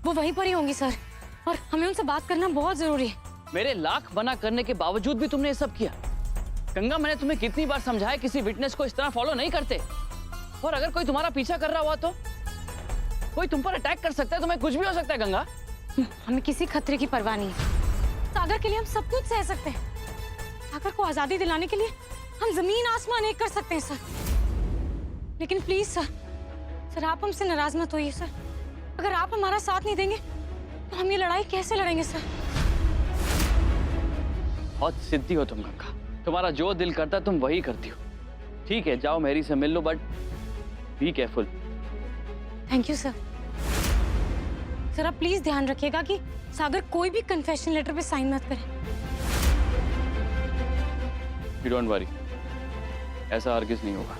वो वहीं पर ही होंगी सर, और हमें उनसे बात करना बहुत जरूरी है। मेरे लाख मना करने के बावजूद भी तुमने ये सब किया। गंगा, मैंने तुम्हें कितनी बार समझाया किसी विटनेस को इस तरह फॉलो नहीं करते। और अगर कोई तुम्हारा पीछा कर रहा हुआ तो कोई तुम पर अटैक कर सकता है, तुम्हें कुछ भी हो सकता है गंगा। हमें किसी खतरे की परवाह नहीं है। सागर के लिए हम सब कुछ सह सकते हैं। सागर को आजादी दिलाने के लिए हम जमीन आसमान एक कर सकते हैं सर। लेकिन प्लीज सर आप हमसे नाराज मत होइए सर। अगर आप हमारा साथ नहीं देंगे तो हम ये लड़ाई कैसे लड़ेंगे सर? बहुत सिद्धि हो तुम गंगा, तुम्हारा जो दिल करता तुम वही करती हो। ठीक है, जाओ मैरी से मिल लो, but be careful. Thank you sir. Sir आप प्लीज ध्यान रखिएगा कि सागर कोई भी कन्फेशन लेटर पे साइन मत करे। यू डोंट वरी, ऐसा हरगिज़ नहीं होगा।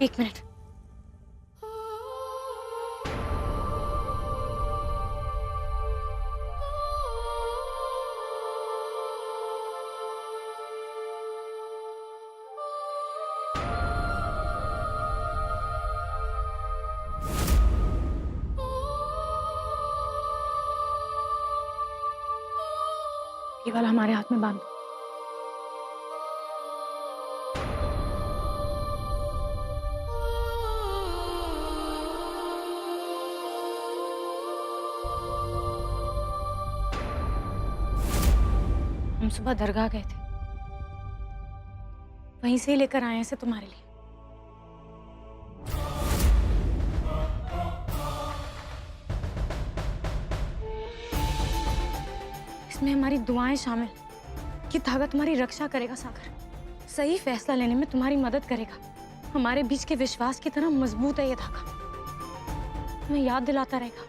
एक मिनट। ये वाला हमारे हाथ में बांध दो। हम सुबह दरगाह गए थे, वहीं से ही लेकर आए हैं इसे तुम्हारे लिए। इसमें हमारी दुआएं शामिल। ये धागा तुम्हारी रक्षा करेगा सागर, सही फैसला लेने में तुम्हारी मदद करेगा। हमारे बीच के विश्वास की तरह मजबूत है ये धागा। हमें याद दिलाता रहेगा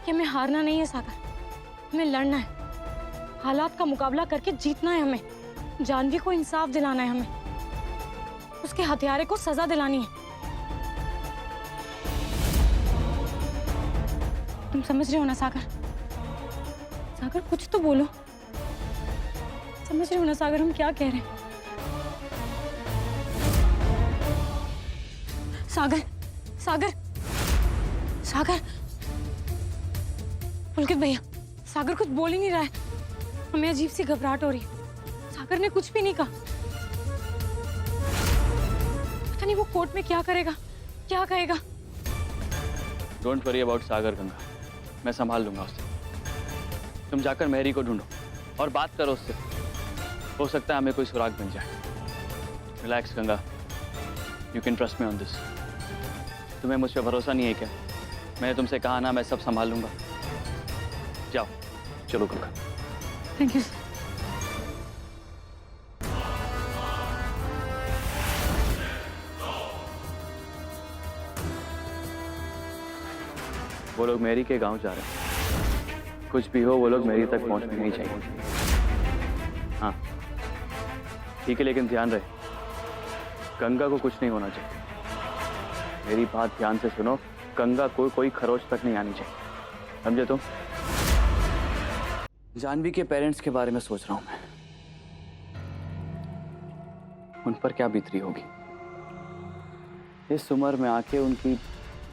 कि हमें हारना नहीं है सागर, हमें लड़ना है। हालात का मुकाबला करके जीतना है हमें। जानवी को इंसाफ दिलाना है हमें, उसके हत्यारे को सजा दिलानी है। तुम समझ रहे हो ना सागर? सागर कुछ तो बोलो। समझ रहे हो ना सागर हम क्या कह रहे हैं? सागर सागर सागर पुलकित भैया, सागर कुछ बोल ही नहीं रहा है। हमें अजीब सी घबराहट हो रही है। सागर ने कुछ भी नहीं कहा। पता नहीं वो कोर्ट में क्या करेगा, क्या कहेगा। डोंट वरी अबाउट सागर गंगा, मैं संभाल लूंगा उसे। तुम जाकर मैरी को ढूंढो और बात करो उससे। हो सकता है हमें कोई सुराग मिल जाए। Relax Ganga, you can trust me on this. तुम्हें मुझ पर भरोसा नहीं है क्या? मैंने तुमसे कहा ना, मैं सब संभाल लूंगा। जाओ, चलो गंगा। Thank you. वो लोग मैरी के गांव जा रहे हैं। कुछ भी हो, वो लोग मैरी तक पहुंचने नहीं चाहिए। हाँ ठीक है, लेकिन ध्यान रहे गंगा को कुछ नहीं होना चाहिए। मेरी बात ध्यान से सुनो, गंगा को कोई खरोच तक नहीं आनी चाहिए, समझे तुम? जानवी के पेरेंट्स के बारे में सोच रहा हूं मैं। उन पर क्या बीतरी होगी। इस उम्र में आके उनकी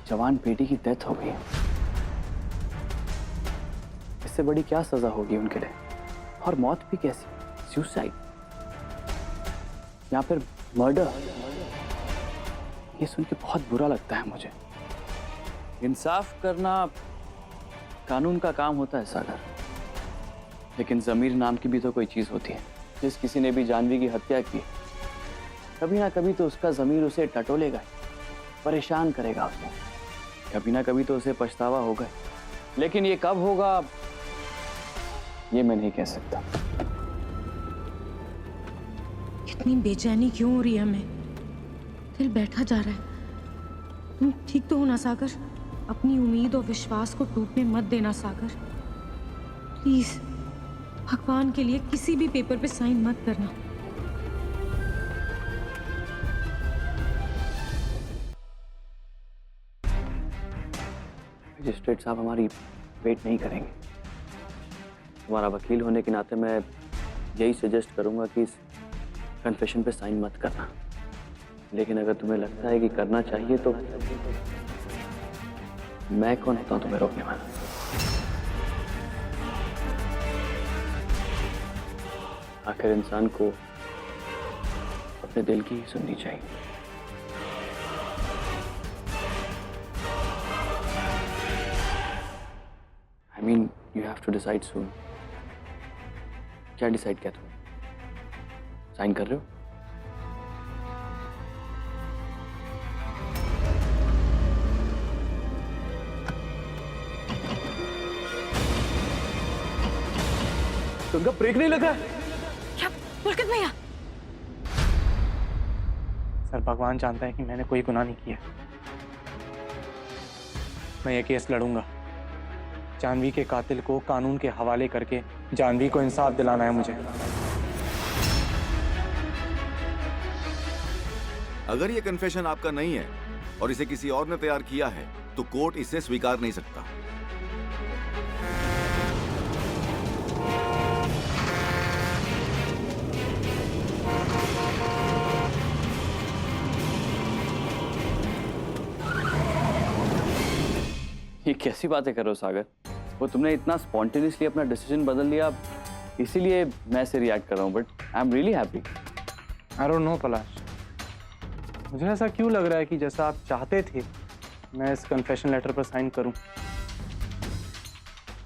जवान बेटी की डेथ हो गई। इससे बड़ी क्या सजा होगी उनके लिए? और मौत भी कैसी? सुसाइड या फिर मर्डर? ये सुन के बहुत बुरा लगता है मुझे। इंसाफ करना कानून का काम होता है सागर, लेकिन जमीर नाम की भी तो कोई चीज होती है। जिस किसी ने भी जानवी की हत्या की, कभी ना कभी तो उसका जमीर उसे टटोलेगा, परेशान करेगा उसको। कभी ना कभी तो उसे पछतावा होगा, लेकिन ये कब होगा ये मैं नहीं कह सकता। इतनी बेचैनी क्यों हो रही है हमें? दिल बैठा जा रहा है। तुम ठीक तो हो ना सागर? अपनी उम्मीद और विश्वास को टूटने मत देना सागर, प्लीज। भगवान के लिए किसी भी पेपर पे साइन मत करना। मजिस्ट्रेट साहब हमारी वेट नहीं करेंगे। तुम्हारा वकील होने के नाते मैं यही सजेस्ट करूंगा कि इस कन्फेशन पे साइन मत करना, लेकिन अगर तुम्हें लगता है कि करना चाहिए तो मैं कौन होता हूं तुम्हें रोकने वाला। आखिर इंसान को अपने दिल की ही सुननी चाहिए। I mean, you have to decide soon. क्या डिसाइड किया तुम? साइन कर रहे हो? तुमका ब्रेक नहीं लगा? क्या पुलकित भैया? सर भगवान जानता है कि मैंने कोई गुनाह नहीं किया। मैं ये केस लड़ूंगा। जानवी के कातिल को कानून के हवाले करके जानवी को इंसाफ दिलाना है मुझे। अगर ये कन्फेशन आपका नहीं है और इसे किसी और ने तैयार किया है तो कोर्ट इसे स्वीकार नहीं सकता। ये कैसी बातें कर रहे हो सागर? वो तुमने इतना स्पॉन्टेनियसली अपना डिसीजन बदल लिया, इसीलिए मैं ऐसे रिएक्ट कर रहा हूँ, but I am really happy. I don't know Palash, मुझे ऐसा क्यों लग रहा है कि जैसा आप चाहते थे मैं इस कन्फेशन लेटर पर साइन करूं।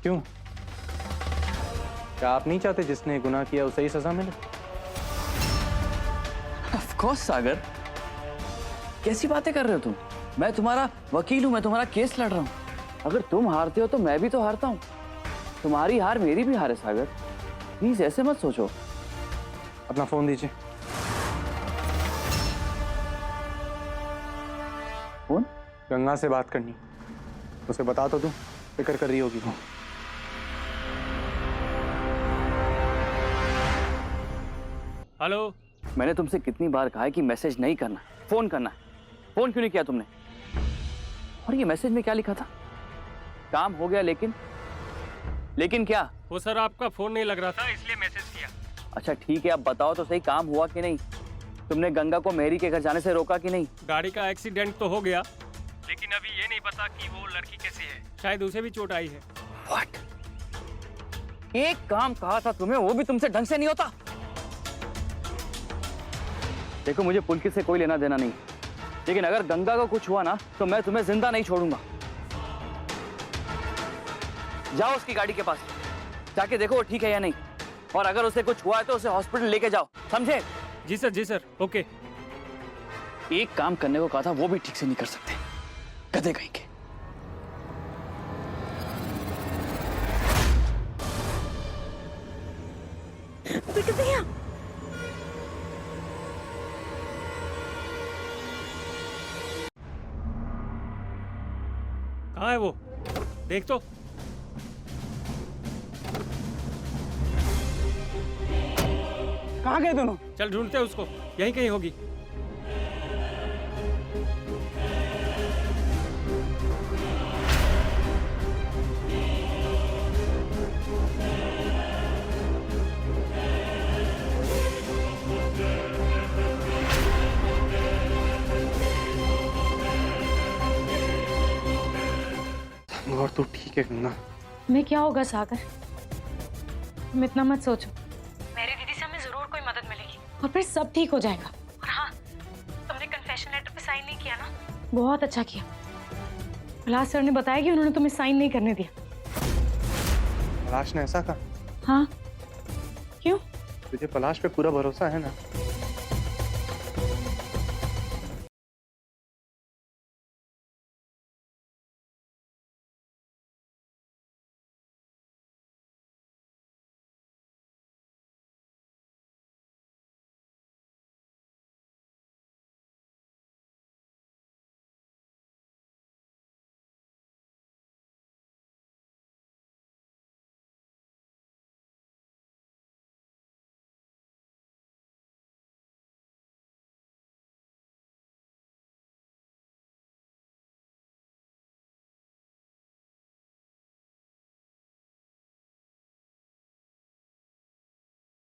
क्यों? क्या आप नहीं चाहते जिसने गुनाह किया उसे ही सजा मिले? ऑफ कोर्स सागर, कैसी बातें कर रहे हो तुम? मैं तुम्हारा वकील हूं, मैं तुम्हारा केस लड़ रहा हूं। अगर तुम हारते हो तो मैं भी तो हारता हूं। तुम्हारी हार मेरी भी हार है सागर, प्लीज ऐसे मत सोचो। अपना फोन दीजिए। फोन? गंगा से बात करनी, उसे बता तो दूं, फिक्र कर रही होगी वो। हेलो। मैंने तुमसे कितनी बार कहा है कि मैसेज नहीं करना, फोन करना। फोन क्यों नहीं किया तुमने? और ये मैसेज में क्या लिखा था? काम हो गया लेकिन क्या? वो सर आपका फोन नहीं लग रहा था इसलिए मैसेज किया। अच्छा ठीक है, अब बताओ तो सही, काम हुआ कि नहीं? तुमने गंगा को मेरी के घर जाने से रोका कि नहीं? गाड़ी का एक्सीडेंट तो हो गया, लेकिन अभी ये नहीं पता कि वो लड़की कैसी है। शायद उसे भी चोट आई है। What? एक काम कहा था तुम्हें, वो भी तुमसे ढंग से नहीं होता। देखो मुझे पुलकित से कोई लेना देना नहीं, लेकिन अगर गंगा को कुछ हुआ ना तो मैं तुम्हें जिंदा नहीं छोड़ूंगा। जाओ उसकी गाड़ी के पास, जाके देखो वो ठीक है या नहीं, और अगर उसे कुछ हुआ है तो उसे हॉस्पिटल लेके जाओ, समझे? जी सर, ओके। एक काम करने को कहा था वो भी ठीक से नहीं कर सकते, गधे कहीं के। पुलकित भैया, कहाँ है वो? देख तो। कहाँ गए दोनों? चल ढूंढते हैं उसको, यहीं कहीं होगी। और तू ठीक है गंगा? मैं क्या होगा सागर, तुम इतना मत सोचो। मेरी दीदी से हमें जरूर कोई मदद मिलेगी और फिर सब ठीक हो जाएगा। और हाँ, तुमने कन्फेशन लेटर पे साइन नहीं किया ना? बहुत अच्छा किया। पलाश सर ने बताया कि उन्होंने तुम्हें साइन नहीं करने दिया। पलाश ने ऐसा कहा? हाँ, क्यों? तुझे पलाश पे पूरा भरोसा है ना?